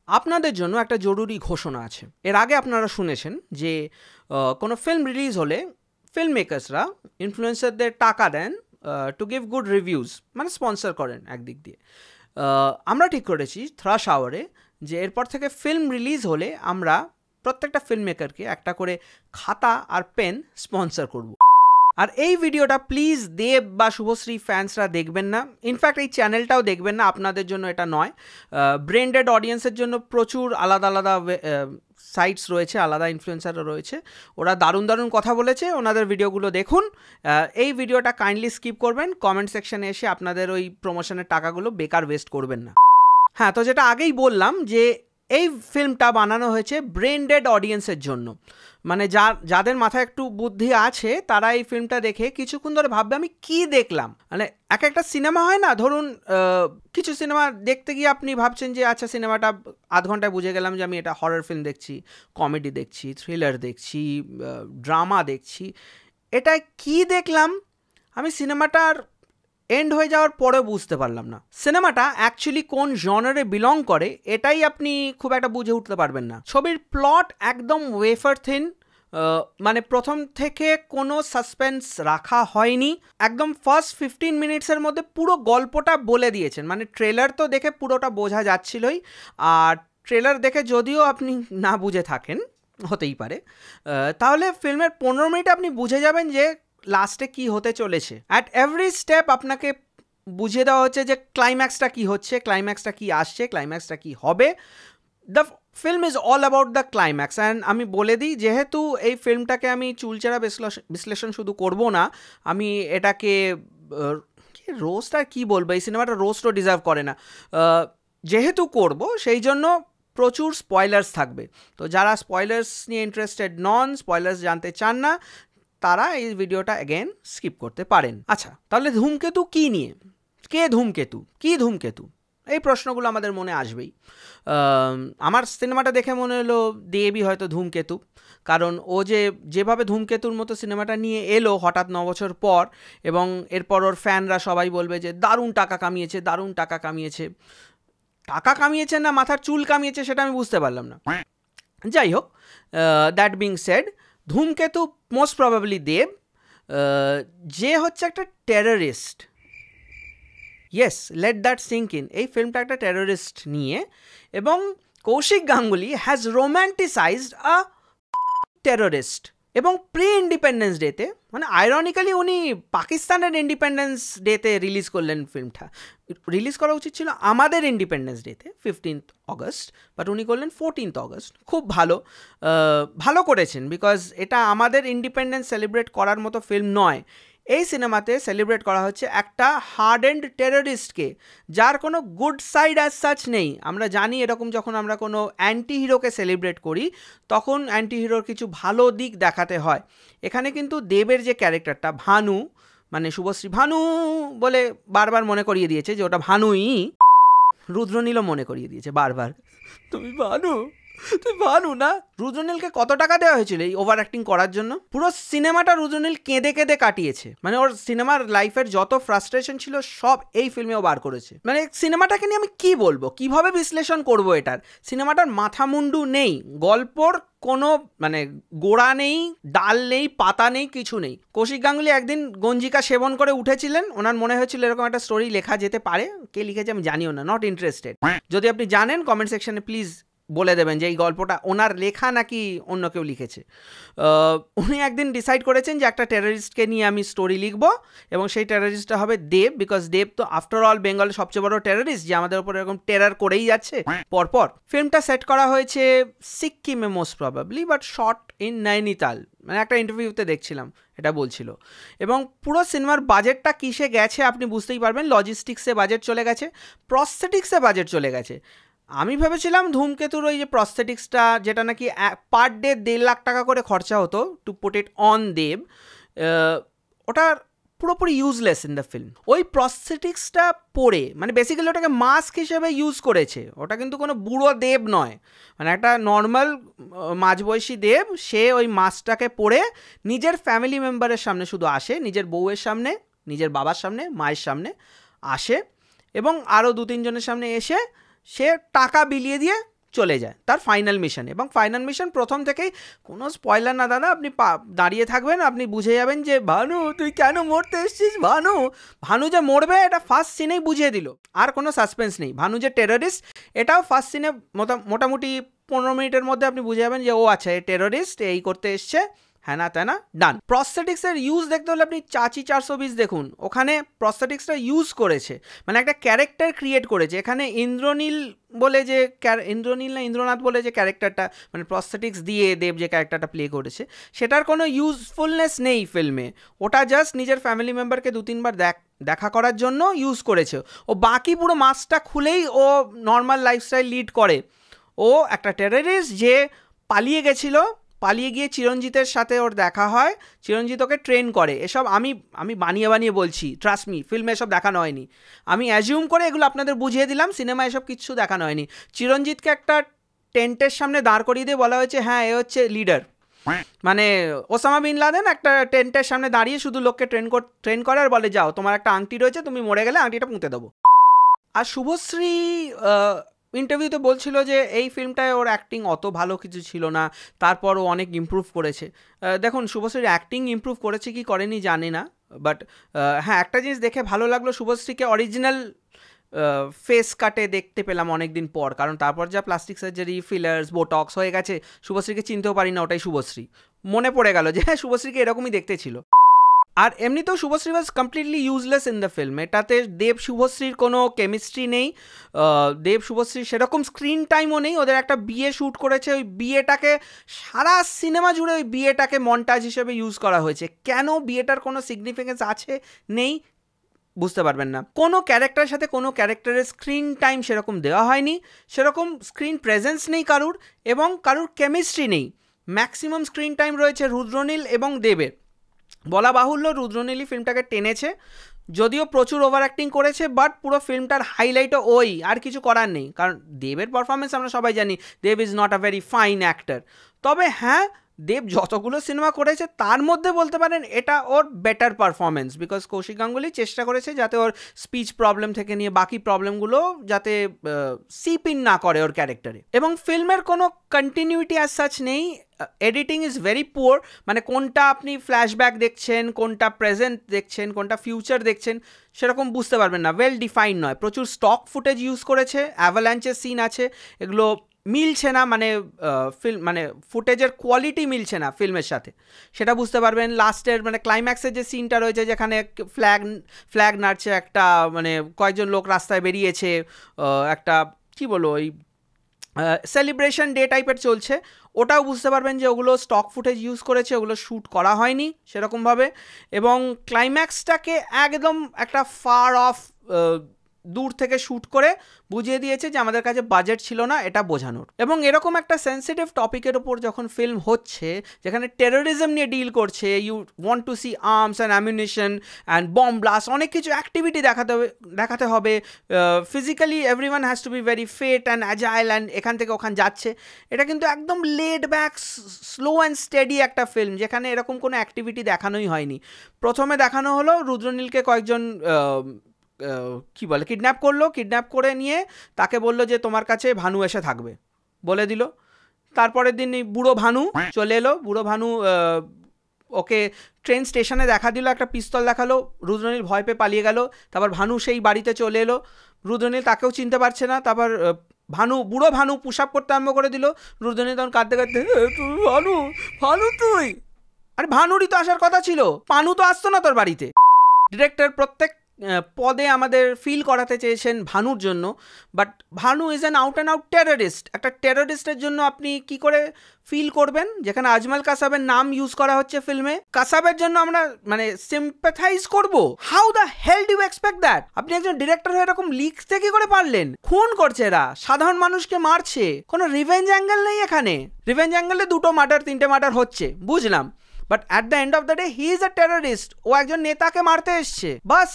আপনাদের জন্য একটা জরুরি ঘোষণা আছে। এর আগে আপনারা শুনেছেন যে কোনো ফিল্ম রিলিজ হলে ফিল্ম মেকার্সরা ইনফ্লুয়েন্সারদের টাকা দেন টু গিভ গুড রিভিউজ, মানে স্পন্সর করেন একদিক দিয়ে। আমরা ঠিক করেছি থ্রাশ আওয়ারে যে এরপর থেকে ফিল্ম রিলিজ হলে আমরা প্রত্যেকটা ফিল্ম মেকারকে একটা করে খাতা আর পেন স্পন্সর করব। আর এই ভিডিওটা প্লিজ দেব বা শুভশ্রী ফ্যান্সরা দেখবেন না, ইনফ্যাক্ট এই চ্যানেলটাও দেখবেন না, আপনাদের জন্য এটা নয়। ব্রেন্ডেড অডিয়েন্সের জন্য প্রচুর আলাদা আলাদা সাইটস রয়েছে, আলাদা ইনফ্লুয়েন্সাররা রয়েছে, ওরা দারুণ দারুণ কথা বলেছে, ওনাদের ভিডিওগুলো দেখুন। এই ভিডিওটা কাইন্ডলি স্কিপ করবেন, কমেন্ট সেকশনে এসে আপনাদের ওই প্রমোশনের টাকাগুলো বেকার ওয়েস্ট করবেন না। হ্যাঁ, তো যেটা আগেই বললাম যে এই ফিল্মটা বানানো হয়েছে ব্রেন্ডেড অডিয়েন্সের জন্য, মানে যাদের মাথায় একটু বুদ্ধি আছে তারা এই ফিল্মটা দেখে কিছুক্ষণ ধরে ভাববে আমি কি দেখলাম। মানে একটা সিনেমা হয় না, ধরুন কিছু সিনেমা দেখতে গিয়ে আপনি ভাবছেন যে আচ্ছা সিনেমাটা আধ ঘন্টায় বুঝে গেলাম যে আমি এটা হরর ফিল্ম দেখছি, কমেডি দেখছি, থ্রিলার দেখছি, ড্রামা দেখছি, এটা কি দেখলাম আমি সিনেমাটার এন্ড হয়ে যাওয়ার পরেও বুঝতে পারলাম না। সিনেমাটা অ্যাকচুয়ালি কোন জনারে বিলং করে এটাই আপনি খুব একটা বুঝে উঠতে পারবেন না। ছবির প্লট একদম ওয়েফার থিন, মানে প্রথম থেকে কোনো সাসপেন্স রাখা হয়নি, একদম ফার্স্ট 15 মিনিটসের মধ্যে পুরো গল্পটা বলে দিয়েছেন। মানে ট্রেলার তো দেখে পুরোটা বোঝা যাচ্ছিলই, আর ট্রেলার দেখে যদিও আপনি না বুঝে থাকেন, হতেই পারে, তাহলে ফিল্মের 15 মিনিটে আপনি বুঝে যাবেন যে লাস্টে কি হতে চলেছে। অ্যাট এভরি স্টেপ আপনাকে বুঝিয়ে দেওয়া হচ্ছে যে ক্লাইম্যাক্সটা কি হচ্ছে, ক্লাইম্যাক্সটা কি আসছে, ক্লাইম্যাক্সটা কি হবে। The film is all about the climax. And আমি বলে দিই, যেহেতু এই ফিল্মটাকে আমি চুলচেরা বিশ্লেষণ শুধু করব না, আমি এটাকে রোস্ট আর কি বলবো, এই সিনেমাটা রোস্টও ডিজার্ভ করে না, যেহেতু করব সেই জন্য প্রচুর স্পয়লার্স থাকবে। তো যারা স্পয়লার্স নিয়ে ইন্টারেস্টেড নন, স্পয়লার্স জানতে চান না, তারা এই ভিডিওটা অ্যাগেন স্কিপ করতে পারেন। আচ্ছা, তাহলে ধূমকেতু কি নিয়ে, কে ধূমকেতু, কি ধূমকেতু, এই প্রশ্নগুলো আমাদের মনে আসবেই। আমার সিনেমাটা দেখে মনে হলো দেবই হয়তো ধূমকেতু, কারণ ও যেভাবে ধূমকেতুর মতো সিনেমাটা নিয়ে এলো হঠাৎ 9 বছর পর, এবং এরপর ওর ফ্যানরা সবাই বলবে যে দারুণ টাকা কামিয়েছে, দারুণ টাকা কামিয়েছে। টাকা কামিয়েছে না মাথার চুল কামিয়েছে সেটা আমি বুঝতে পারলাম না। যাই হোক, that being said, Dhumketu most probably Dev, যে হচ্ছে একটা terrorist. Yes, let that sink in. এই ফিল্মটা একটা টেররিস্ট নিয়ে, এবং Kaushik Ganguly has romanticised a terrorist. এবং প্রি ইন্ডিপেন্ডেন্স ডেতে, মানে আইরনিক্যালি উনি পাকিস্তানের ইন্ডিপেন্ডেন্স ডেতে রিলিজ করলেন ফিল্মটা। রিলিজ করা উচিত ছিল আমাদের ইন্ডিপেন্ডেন্স ডেতে 15th অগস্ট, বাট উনি করলেন 14th অগস্ট। খুব ভালো করেছেন, বিকজ এটা আমাদের ইন্ডিপেন্ডেন্স সেলিব্রেট করার মতো ফিল্ম নয়। এই সিনেমাতে সেলিব্রেট করা হচ্ছে একটা হার্ড এন্ড টেররিস্টকে, যার কোনো গুড সাইড অ্যাজ সাচ নেই। আমরা জানি এরকম যখন আমরা কোনো অ্যান্টি হিরোকে সেলিব্রেট করি তখন অ্যান্টি হিরোর কিছু ভালো দিক দেখাতে হয়। এখানে কিন্তু দেবের যে ক্যারেক্টারটা ভানু, মানে শুভশ্রী ভানু বলে বারবার মনে করিয়ে দিয়েছে যে ওটা ভানুই, রুদ্রনীলও মনে করিয়ে দিয়েছে বারবার, তুমি ভানু, তুই ভানু না। রুদ্রনীলকে কত টাকা দেওয়া হয়েছিল এই ওভার অ্যাক্টিং করার জন্য? পুরো সিনেমাটা রুদ্রনীল কেঁদে কেঁদে কাটিয়েছে, মানে ওর সিনেমার লাইফের যত ফ্রাস্ট্রেশন ছিল সব এই ফিল্মেও বার করেছে। মানে সিনেমাটাকে নিয়ে আমি কি বলবো, কিভাবে বিশ্লেষণ করবো এটার? সিনেমাটার মাথা মুন্ডু নেই, গল্পর কোনো মানে গোড়া নেই, ডাল নেই, পাতা নেই, কিছু নেই। কৌশিক গাঙ্গুলি একদিন গঞ্জিকা সেবন করে উঠেছিলেন, ওনার মনে হয়েছিল এরকম একটা স্টোরি লেখা যেতে পারে। কে লিখেছে আমি জানিও না, নট ইন্টারেস্টেড। যদি আপনি জানেন কমেন্ট সেকশনে প্লিজ বলে দেবেন যে এই গল্পটা ওনার লেখা নাকি অন্য কেউ লিখেছে। উনি একদিন ডিসাইড করেছেন যে একটা টেররিস্টকে নিয়ে আমি স্টোরি লিখব, এবং সেই টেররিস্টটা হবে দেব, বিকজ দেব তো আফটার অল বেঙ্গলের সবচেয়ে বড় টেররিস্ট, যে আমাদের উপর এরকম টেরার করেই যাচ্ছে পরপর। ফিল্মটা সেট করা হয়েছে সিক্কিমে most probably, but shot in Nainital, মানে একটা ইন্টারভিউতে দেখছিলাম এটা বলছিল। এবং পুরো সিনেমার বাজেটটা কিসে গেছে আপনি বুঝতেই পারবেন। লজিস্টিক্সে বাজেট চলে গেছে, প্রস্থেটিক্সে বাজেট চলে গেছে। আমি ভেবেছিলাম ধূমকেতুর ওই যে প্রস্থেটিক্সটা, যেটা নাকি পার ডে 1.5 লাখ টাকা করে খরচা হতো টু পুট ইট অন দেব, ওটা পুরোপুরি ইউজলেস ইন দ্য ফিল্ম। ওই প্রস্থেটিক্সটা পরে, মানে বেসিক্যালি ওটাকে মাস্ক হিসেবে ইউজ করেছে, ওটা কিন্তু কোনো বুড়ো দেব নয়, মানে একটা নর্মাল মাঝবয়সী দেব। সে ওই মাস্কটাকে পরে নিজের ফ্যামিলি মেম্বারের সামনে শুধু আসে, নিজের বউয়ের সামনে, নিজের বাবার সামনে, মায়ের সামনে আসে, এবং আরও 2-3 জনের সামনে এসে সে টাকা বিলিয়ে দিয়ে চলে যায় তার ফাইনাল মিশনে, এবং ফাইনাল মিশন প্রথম থেকেই কোনো স্পয়লার না দাদা, আপনি দাঁড়িয়ে থাকবেন, আপনি বুঝে যাবেন যে ভানু তুই কেন মরতে এসছিস, ভানু যে মরবে এটা ফার্স্ট সিনেই বুঝিয়ে দিল, আর কোনো সাসপেন্স নেই। ভানু যে টেররিস্ট এটাও ফার্স্ট সিনে মোটামুটি 15 মিনিটের মধ্যে আপনি বুঝে যাবেন যে ও আচ্ছা এই টেররিস্ট, এই করতে এসছে, হ্যাঁ না তেনা, ডান। প্রস্থেটিক্সের ইউজ দেখতে হলে আপনি চাচি 420 দেখুন, ওখানে প্রস্থেটিক্সটা ইউজ করেছে, মানে একটা ক্যারেক্টার ক্রিয়েট করেছে। এখানে ইন্দ্রনীল বলে যে ইন্দ্রনীল না ইন্দ্রনাথ বলে যে ক্যারেক্টারটা, মানে প্রস্থেটিক্স দিয়ে দেব যে ক্যারেক্টারটা প্লে করেছে, সেটার কোনো ইউজফুলনেস নেই ফিল্মে, ওটা জাস্ট নিজের ফ্যামিলি মেম্বারকে 2-3 বার দেখা করার জন্য ইউজ করেছে। ও বাকি পুরো মাস্কটা খুলেই ও নর্মাল লাইফস্টাইল লিড করে। ও একটা টেররিস্ট যে পালিয়ে গেছিলো, পালিয়ে গিয়ে চিরঞ্জিতের সাথে ওর দেখা হয়, চিরঞ্জিত ওকে ট্রেন করে। এসব আমি বানিয়ে বলছি, ট্রাস্ট মি, ফিল্মে এসব দেখানো হয়নি, আমি অ্যাজিউম করে এগুলো আপনাদের বুঝিয়ে দিলাম, সিনেমায় এসব কিচ্ছু দেখানো হয়নি। চিরঞ্জিতকে একটা টেন্টের সামনে দাঁড় করিয়ে দিয়ে বলা হয়েছে হ্যাঁ এ হচ্ছে লিডার, মানে ওসামা বিন লাদেন একটা টেন্টের সামনে দাঁড়িয়ে শুধু লোককে ট্রেন করে আর বলে যাও তোমার একটা আংটি রয়েছে, তুমি মরে গেলে আংটিটা পুঁতে দেবো। আর শুভশ্রী ইন্টারভিউতে বলছিল যে এই ফিল্মটায় ওর অ্যাক্টিং অত ভালো কিছু ছিল না, তারপর ও অনেক ইমপ্রুভ করেছে। দেখুন শুভশ্রীর অ্যাক্টিং ইমপ্রুভ করেছে কি করেনি জানি না, বাট হ্যাঁ একটা জিনিস দেখে ভালো লাগলো, শুভশ্রীকে অরিজিনাল ফেস কাটে দেখতে পেলাম অনেক দিন পর, কারণ তারপর যা প্লাস্টিক সার্জারি, ফিলার্স, বোটক্স হয়ে গেছে, শুভশ্রীকে চিনতেও পারি না ওটাই শুভশ্রী, মনে পড়ে গেল যে হ্যাঁ শুভশ্রীকে এরকমই দেখতে ছিল। আর এমনিতেও Subhashree was completely useless in the film, এটাতে দেব শুভশ্রীর কোনো কেমিস্ট্রি নেই, দেব শুভশ্রীর সেরকম স্ক্রিন টাইমও নেই। ওদের একটা বিয়ে শ্যুট করেছে, ওই বিয়েটাকে সারা সিনেমা জুড়ে ওই বিয়েটাকে মন্টাজ হিসেবে ইউজ করা হয়েছে, কেন বিয়েটার কোনো সিগনিফিকেন্স আছে নেই বুঝতে পারবেন না। কোনো ক্যারেক্টারের সাথে কোনো ক্যারেক্টারের স্ক্রিন টাইম সেরকম দেওয়া হয়নি, সেরকম স্ক্রিন প্রেজেন্স নেই কারুর, এবং কারুর কেমিস্ট্রি নেই। ম্যাক্সিমাম স্ক্রিন টাইম রয়েছে রুদ্রনীল এবং দেবের। বলা বাহুল্য রুদ্রনীলই ফিল্মটাকে টেনেছে, যদিও প্রচুর ওভার অ্যাক্টিং করেছে, বাট পুরো ফিল্মটার হাইলাইটও ওই, আর কিছু করার নেই, কারণ দেবের পারফরমেন্স আমরা সবাই জানি Dev is not a very fine actor. তবে হ্যাঁ দেব যতগুলো সিনেমা করেছে তার মধ্যে বলতে পারেন এটা ওর better performance, because Kaushik Ganguly চেষ্টা করেছে যাতে ওর স্পিচ প্রবলেম থেকে নিয়ে বাকি প্রবলেমগুলো যাতে সিপ ইন না করে ওর ক্যারেক্টারে। এবং ফিল্মের কোনো কন্টিনিউটি অ্যাজ সাচ নেই, এডিটিং ইজ ভেরি পুয়ার, মানে কোনটা আপনি ফ্ল্যাশব্যাক দেখছেন, কোনটা প্রেজেন্ট দেখছেন, কোনটা ফিউচার দেখছেন সেরকম বুঝতে পারবেন না, ওয়েল ডিফাইন নয়। প্রচুর স্টক ফুটেজ ইউজ করেছে, অ্যাভালাঞ্চের সিন আছে, এগুলো মিলছে না, মানে ফিল্ম মানে ফুটেজের কোয়ালিটি মিলছে না ফিল্মের সাথে, সেটা বুঝতে পারবেন। লাস্টের মানে ক্লাইম্যাক্সের যে সিনটা রয়েছে যেখানে ফ্ল্যাগ নাড়ছে, একটা মানে কয়েকজন লোক রাস্তায় বেরিয়েছে, একটা কি বলো ওই সেলিব্রেশন ডে টাইপের চলছে, ওটাও বুঝতে পারবেন যে ওগুলো স্টক ফুটেজ ইউজ করেছে, ওগুলো শ্যুট করা হয়নি সেরকমভাবে। এবং ক্লাইম্যাক্সটাকে একদম একটা ফার অফ দূর থেকে শ্যুট করে বুঝিয়ে দিয়েছে যে আমাদের কাছে বাজেট ছিল না এটা বোঝানোর। এবং এরকম একটা সেন্সিটিভ টপিকের ওপর যখন ফিল্ম হচ্ছে, যেখানে টেরোরিজম নিয়ে ডিল করছে, you want to see arms and ammunition and bomb blast, অনেক কিছু অ্যাক্টিভিটি দেখাতে হবে, physically everyone has to be very fit and agile, and এখান থেকে ওখান যাচ্ছে, এটা কিন্তু একদম laid back slow and steady একটা ফিল্ম, যেখানে এরকম কোনো অ্যাক্টিভিটি দেখানোই হয়নি। প্রথমে দেখানো হলো রুদ্রনীলকে কয়েকজন কি বলে কিডন্যাপ করে নিয়ে তাকে বললো যে তোমার কাছে ভানু এসে থাকবে বলে দিল। তারপরের দিন বুড়ো ভানু চলে এলো, বুড়ো ভানু ওকে ট্রেন স্টেশনে দেখা দিল, একটা পিস্তল দেখালো, রুদ্রনীল ভয় পেয়ে পালিয়ে গেল। তারপর ভানু সেই বাড়িতে চলে এলো, রুদ্রনীল তাকেও চিনতে পারছে না। তারপর বুড়ো ভানু পুশ আপ করতে আরম্ভ করে দিল, রুদ্রনীল তখন কাঁদতে তুই ভানু তুই, আরে ভানুরই তো আসার কথা ছিল, পানু তো আসতো না তোর বাড়িতে। ডিরেক্টর প্রত্যেক পদে আমাদের ফিল করাতে চেয়েছেন ভানুর জন্য, but Bhanu is an out and out terrorist. একটা টেররিস্টের জন্য আপনি কি করে ফিল করবেন, যেখানে আজমাল কাসাবের নাম ইউজ করা হচ্ছে ফিল্মে, কাসাবের জন্য আমরা মানে সিম্প্যাথাইজ করব? How the hell do you expect that? আপনি একজন ডিরেক্টর হয়ে এরকম লিখতে কি করে পারলেন? খুন করছে এরা, সাধারণ মানুষকে মারছে, কোনো রিভেঞ্জ অ্যাঙ্গেল নেই এখানে। রিভেঞ্জ অ্যাঙ্গেলে 2টো মার্ডার 3টে মার্ডার হচ্ছে বুঝলাম, but at the end of the day he is a terrorist. ও একজন নেতাকে মারতে এসছে, বাস।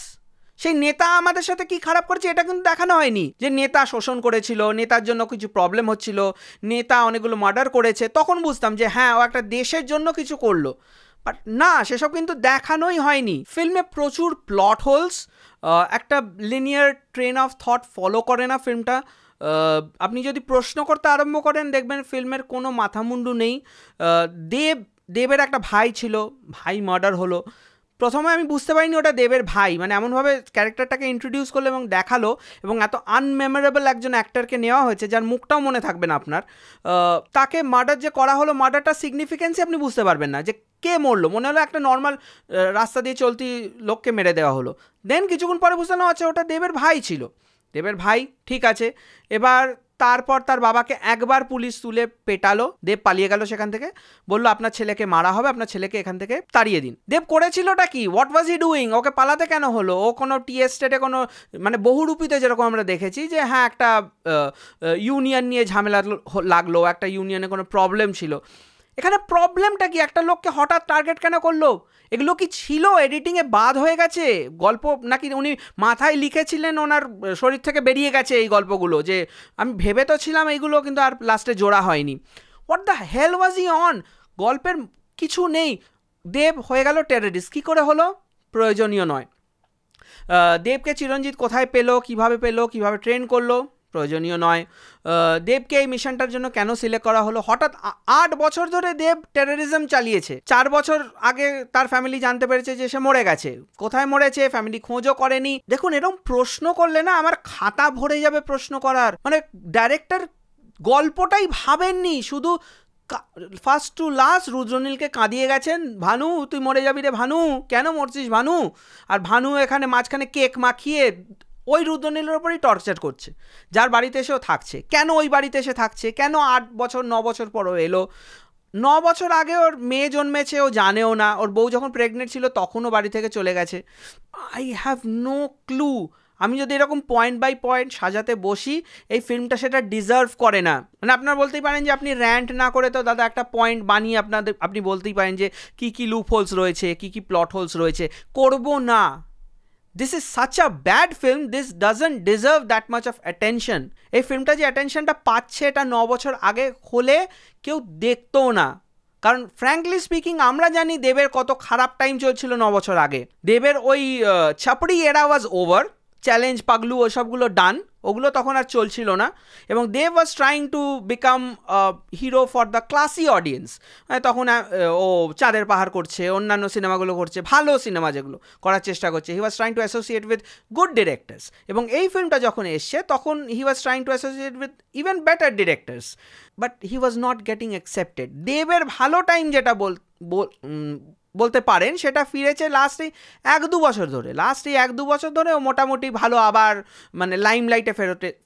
সেই নেতা আমাদের সাথে কি খারাপ করেছে এটা কিন্তু দেখানো হয়নি, যে নেতা শোষণ করেছিল, নেতার জন্য কিছু প্রবলেম হচ্ছিল, নেতা অনেকগুলো মার্ডার করেছে, তখন বুঝতাম যে হ্যাঁ ও একটা দেশের জন্য কিছু করলো, বাট না, সেসব কিন্তু দেখানোই হয়নি। ফিল্মে প্রচুর প্লট হোলস, একটা linear train of thought follow করে না ফিল্মটা। আপনি যদি প্রশ্ন করতে আরম্ভ করেন দেখবেন ফিল্মের কোনো মাথামুন্ডু নেই। দেবের একটা ভাই ছিল, ভাই মার্ডার হলো। প্রথমে আমি বুঝতে পারিনি ওটা দেবের ভাই, মানে এমনভাবে ক্যারেক্টারটাকে ইন্ট্রোডিউস করলো এবং দেখালো, এবং এত আনমেমোরেবল একজন অ্যাক্টরকে নেওয়া হয়েছে যার মুখটাও মনে থাকবে না আপনার। তাকে মার্ডার যে করা হলো, মার্ডারটা সিগনিফিকেন্সই আপনি বুঝতে পারবেন না যে কে মরলো। মনে হলো একটা নর্মাল রাস্তা দিয়ে চলতি লোককে মেরে দেওয়া হলো। দেন কিছুক্ষণ পরে বুঝতে না হচ্ছে ওটা দেবের ভাই ছিল। দেবের ভাই, ঠিক আছে। এবার তারপর তার বাবাকে একবার পুলিশ তুলে পেটালো, দেব পালিয়ে গেল সেখান থেকে, বললো আপনার ছেলেকে মারা হবে, আপনার ছেলেকে এখান থেকে তাড়িয়ে দিন। দেব করেছিলটা কি, হোয়াট ওয়াজ হি ডুইং? ওকে পালাতে কেন হলো? ও কোনো টি এস্টেটে কোনো, মানে বহুরূপীতে যেরকম আমরা দেখেছি যে হ্যাঁ একটা ইউনিয়ন নিয়ে ঝামেলা লাগলো, একটা ইউনিয়নে কোনো প্রবলেম ছিল, এখানে প্রবলেমটা কি? একটা লোককে হঠাৎ টার্গেট কেন করলো? এগুলো কি ছিল এডিটিংয়ে বাদ হয়ে গেছে গল্প, নাকি উনি মাথায় লিখেছিলেন, ওনার শরীর থেকে বেরিয়ে গেছে এই গল্পগুলো? যে আমি ভেবে তো ছিলাম এইগুলো, কিন্তু আর লাস্টে জোড়া হয়নি। What the hell was he on? গল্পের কিছু নেই। দেব হয়ে গেল টেররিস্ট। কী করে হলো? প্রয়োজনীয় নয়। দেবকে চিরঞ্জিত কোথায় পেলো, কিভাবে ট্রেন করলো? প্রয়োজনীয় নয়। দেবকে এই মিশনটার জন্য কেন সিলেক্ট করা হলো? হঠাৎ 8 বছর ধরে দেব টেররিজম চালিয়েছে। 4 বছর আগে তার ফ্যামিলি জানতে পেরেছে যে সে মরে গেছে। কোথায় মরেছে ফ্যামিলি খোঁজও করেনি। দেখুন, এরকম প্রশ্ন করলে না আমার খাতা ভরে যাবে প্রশ্ন করার। মানে ডাইরেক্টর গল্পটাই ভাবেননি, শুধু ফার্স্ট টু লাস্ট রুদ্রনীলকে কাঁদিয়ে গেছেন। ভানু তুই মরে যাবি রে ভানু, কেন মরছিস ভানু? আর ভানু এখানে মাঝখানে কেক মাখিয়ে ওই রুদ্রনীলের ওপরই টর্চার করছে, যার বাড়িতে এসেও থাকছে। কেন ওই বাড়িতে এসে থাকছে? কেন 8 বছর 9 বছর পরও এলো? 9 বছর আগে ওর মেয়ে জন্মেছে, ও জানেও না। ওর বউ যখন প্রেগনেন্ট ছিল তখনও বাড়ি থেকে চলে গেছে। I have no clue. আমি যদি এরকম পয়েন্ট বাই পয়েন্ট সাজাতে বসি, এই ফিল্মটা সেটা ডিজার্ভ করে না। মানে আপনারা বলতেই পারেন যে আপনি র্যান্ট না করে তো দাদা একটা পয়েন্ট বানিয়ে আপনি বলতেই পারেন যে কী কী লুপ হোলস রয়েছে, কী কী প্লট হোলস রয়েছে। করব না। This is such a bad film, this doesn't deserve that much of attention. এই ফিল্মটা যে অ্যাটেনশনটা পাচ্ছে, এটা 9 বছর আগে হলে কেউ দেখতো না। কারণ ফ্র্যাঙ্কলি স্পিকিং আমরা জানি দেবের কত খারাপ টাইম চলছিল 9 বছর আগে। দেবের ওই ছাপড়ি era was over, challenge Paglu ওসবগুলো ডান, ওগুলো তখন আর চলছিল না। এবং Dev was trying to become hero for the classy audience. তখন ও চাঁদের পাহাড় করছে, অন্যান্য সিনেমাগুলো করছে, ভালো সিনেমা যেগুলো করার চেষ্টা করছে। He was trying to associate with good directors. এবং এই ফিল্মটা যখন এসছে তখন he was trying to associate with even better directors, but he was not getting accepted. দেবের ভালো টাইম যেটা বলতে পারেন সেটা ফিরেছে লাস্ট এই 1-2 বছর ধরে। ও মোটামুটি ভালো, আবার মানে লাইমলাইটে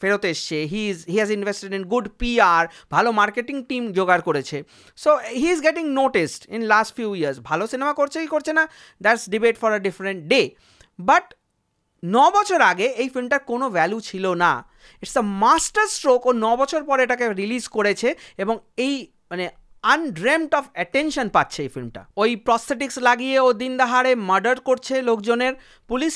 ফেরত এসছে। He has invested in good PR, ভালো মার্কেটিং টিম জোগাড় করেছে। So he is getting noticed in last few years. ভালো সিনেমা করছে কি করছে না, that's debate for a different day. But 9 বছর আগে এই ফিল্মটার কোনো ভ্যালু ছিল না। It's a master stroke. ও 9 বছর পরে এটাকে রিলিজ করেছে এবং এই মানে আনড্রেমড অফ অ্যাটেনশন পাচ্ছে এই ফিল্মটা। ওই প্রস্থেটিক্স লাগিয়ে ও দিন দাহাড়ে মার্ডার করছে লোকজনের। পুলিশ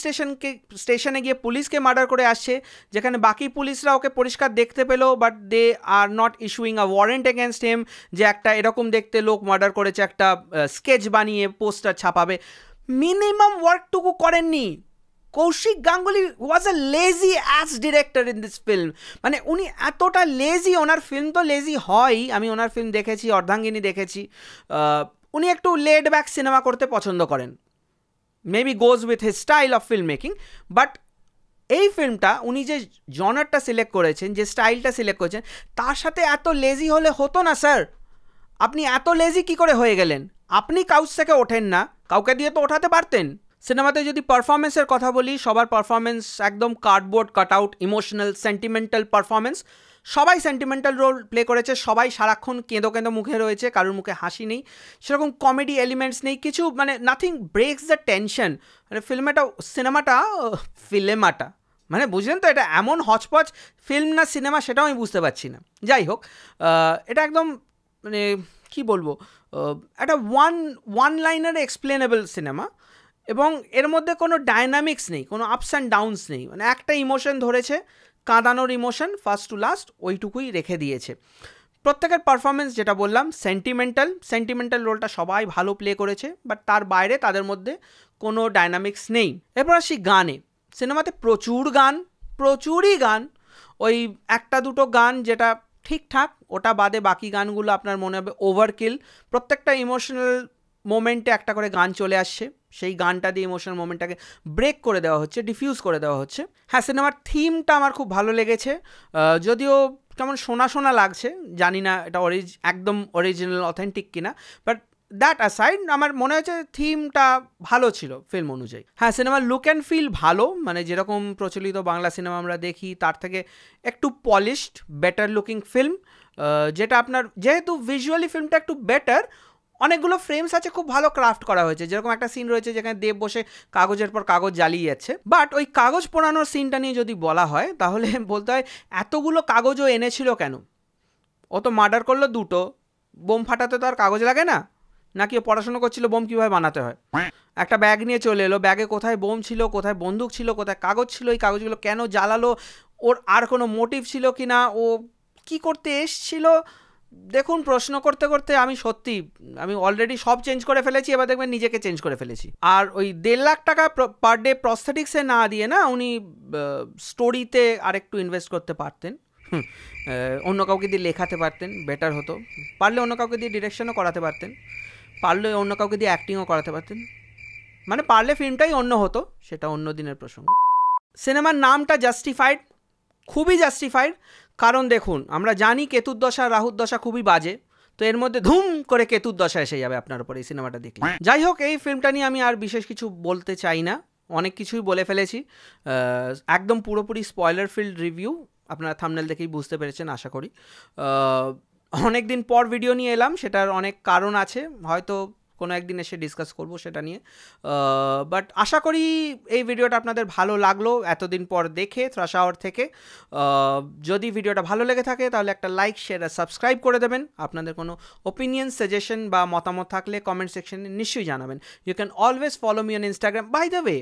স্টেশনে গিয়ে পুলিশকে মার্ডার করে আসছে, যেখানে বাকি পুলিশরা ওকে পরিষ্কার দেখতে পেলো, but they are not issuing a warrant against him যে একটা এরকম দেখতে লোক মার্ডার করেছে, একটা স্কেচ বানিয়ে পোস্টার ছাপাবে। মিনিমাম ওয়ার্কটুকু করেননি। Kaushik Ganguly was a lazy ass director in this film. মানে উনি এতটা লেজি, ওনার ফিল্ম তো লেজি হয়, আমি ওনার ফিল্ম দেখেছি, অর্ধাঙ্গিনী দেখেছি। উনি একটু লেড ব্যাক সিনেমা করতে পছন্দ করেন, maybe goes with his style of film making. But এই ফিল্মটা উনি যে জনারটা সিলেক্ট করেছেন, যে স্টাইলটা সিলেক্ট করেছেন, তার সাথে এত লেজি হলে হতো না স্যার। আপনি এত লেজি কি করে হয়ে গেলেন? আপনি কাউচ থেকে ওঠেন না, কাউকে দিয়ে তো ওঠাতে পারতেন। সিনেমাতে যদি পারফরমেন্সের কথা বলি, সবার পারফরমেন্স একদম cardboard cutout, emotional sentimental performance. সবাই সেন্টিমেন্টাল রোল প্লে করেছে, সবাই সারাক্ষণ কেঁদো মুখে রয়েছে, কারোর মুখে হাসি নেই, সেরকম কমেডি এলিমেন্টস নেই কিছু, মানে নাথিং ব্রেকস দ্য টেনশন। মানে ফিল্মাটা মানে বুঝলেন তো, এটা এমন হচপচ ফিল্ম না সিনেমা সেটাও আমি বুঝতে পারছি না। যাই হোক, এটা একদম মানে কি বলবো, একটা ওয়ান লাইনার এক্সপ্লেনেবল সিনেমা, এবং এর মধ্যে কোনো ডায়নামিক্স নেই, কোনো আপস অ্যান্ড ডাউনস নেই। মানে একটা ইমোশন ধরেছে, কাঁদানোর ইমোশন, ফার্স্ট টু লাস্ট ওইটুকুই রেখে দিয়েছে। প্রত্যেকের পারফরমেন্স যেটা বললাম সেন্টিমেন্টাল রোলটা সবাই ভালো প্লে করেছে, বাট তার বাইরে তাদের মধ্যে কোনো ডায়নামিক্স নেই। এরপর আসি গানে। সিনেমাতে প্রচুরই গান। ওই একটা দুটো গান যেটা ঠিকঠাক, ওটা বাদে বাকি গানগুলো আপনার মনে হবে ওভারকিল। প্রত্যেকটা ইমোশনাল মোমেন্টে একটা করে গান চলে আসছে, সেই গানটা দিয়ে ইমোশনাল মোমেন্টটাকে ব্রেক করে দেওয়া হচ্ছে, ডিফিউজ করে দেওয়া হচ্ছে। হ্যাঁ, সিনেমার থিমটা আমার খুব ভালো লেগেছে, যদিও কেমন শোনা শোনা লাগছে, জানি না এটা একদম অরিজিনাল অথেন্টিক কিনা, বাট দ্যাট অ্যাসাইড আমার মনে হয়েছে থিমটা ভালো ছিল ফিল্ম অনুযায়ী। হ্যাঁ, সিনেমার লুক অ্যান্ড ফিল ভালো, মানে যেরকম প্রচলিত বাংলা সিনেমা আমরা দেখি তার থেকে একটু পলিশড, বেটার লুকিং ফিল্ম, যেটা আপনার যেহেতু ভিজুয়ালি ফিল্মটা একটু বেটার, অনেকগুলো ফ্রেমস আছে, খুব ভালো ক্রাফট করা হয়েছে। যেরকম একটা সিন রয়েছে যেখানে দেব বসে কাগজের পর কাগজ জ্বালিয়ে যাচ্ছে, বাট ওই কাগজ পোড়ানোর সিনটা নিয়ে যদি বলা হয় তাহলে বলতে হয় এতগুলো কাগজও এনেছিল কেন? ও তো মার্ডার করলো দুটো, বোম ফাটাতে তো আর কাগজ লাগে না? নাকি ও পড়াশোনা করছিল বোম কীভাবে বানাতে হয়? একটা ব্যাগ নিয়ে চলে এলো, ব্যাগে কোথায় বোম ছিল, কোথায় বন্দুক ছিল, কোথায় কাগজ ছিল, এই কাগজগুলো কেন জ্বালালো, ওর আর কোনো মোটিভ ছিল কি না, ও কি করতে এসছিল? দেখুন, প্রশ্ন করতে করতে আমি অলরেডি সব চেঞ্জ করে ফেলেছি, এবার দেখবেন নিজেকে চেঞ্জ করে ফেলেছি। আর ওই 1.5 লাখ টাকা পার ডে প্রস্থেটিক্সে না দিয়ে না উনি স্টোরিতে আরেকটু ইনভেস্ট করতে পারতেন, অন্য কাউকে দিয়ে লেখাতে পারতেন, বেটার হতো। পারলে অন্য কাউকে দিয়ে ডিরেকশনও করাতে পারতেন, পারলে অন্য কাউকে দিয়ে অ্যাক্টিংও করাতে পারতেন, মানে পারলে ফিল্মটাই অন্য হতো, সেটা অন্য দিনের প্রসঙ্গ। সিনেমার নামটা জাস্টিফাইড, খুবই জাস্টিফাইড, কারণ দেখুন আমরা জানি কেতুর দশা রাহুর দশা খুবই বাজে, তো এর মধ্যে ধুম করে কেতুর দশা এসে যাবে আপনার উপর এই সিনেমাটা দেখলে। যাই হোক, এই ফিল্মটা নিয়ে আমি আর বিশেষ কিছু বলতে চাই না, অনেক কিছুই বলে ফেলেছি, একদম পুরোপুরি স্পয়লার ফিল্ড রিভিউ, আপনারা থাম্বনেল দেখেই বুঝতে পেরেছেন আশা করি। অনেক দিন পর ভিডিও নিয়ে এলাম, সেটার অনেক কারণ আছে, হয়তো কোনো একদিন এসে ডিসকাস করব সেটা নিয়ে, বাট আশা করি এই ভিডিওটা আপনাদের ভালো লাগলো এতদিন পর দেখে থ্রাশ আওয়ার থেকে। যদি ভিডিওটা ভালো লেগে থাকে তাহলে একটা লাইক, শেয়ার আর সাবস্ক্রাইব করে দেবেন। আপনাদের কোনো ওপিনিয়ন, সাজেশন বা মতামত থাকলে কমেন্ট সেকশনে নিশ্চয়ই জানাবেন। You can always follow me on Instagram. By the way,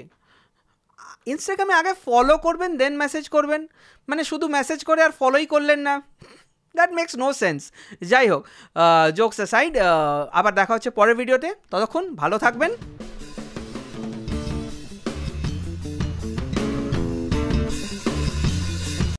ইনস্টাগ্রামে আগে ফলো করবেন দেন মেসেজ করবেন, মানে শুধু মেসেজ করে আর ফলোই করলেন না, দ্যাট মেক্স নো সেন্স। যাই হোক, জোকস অ্যাসাইড, আবার দেখা হচ্ছে পরের ভিডিওতে, ততক্ষণ ভালো থাকবেন।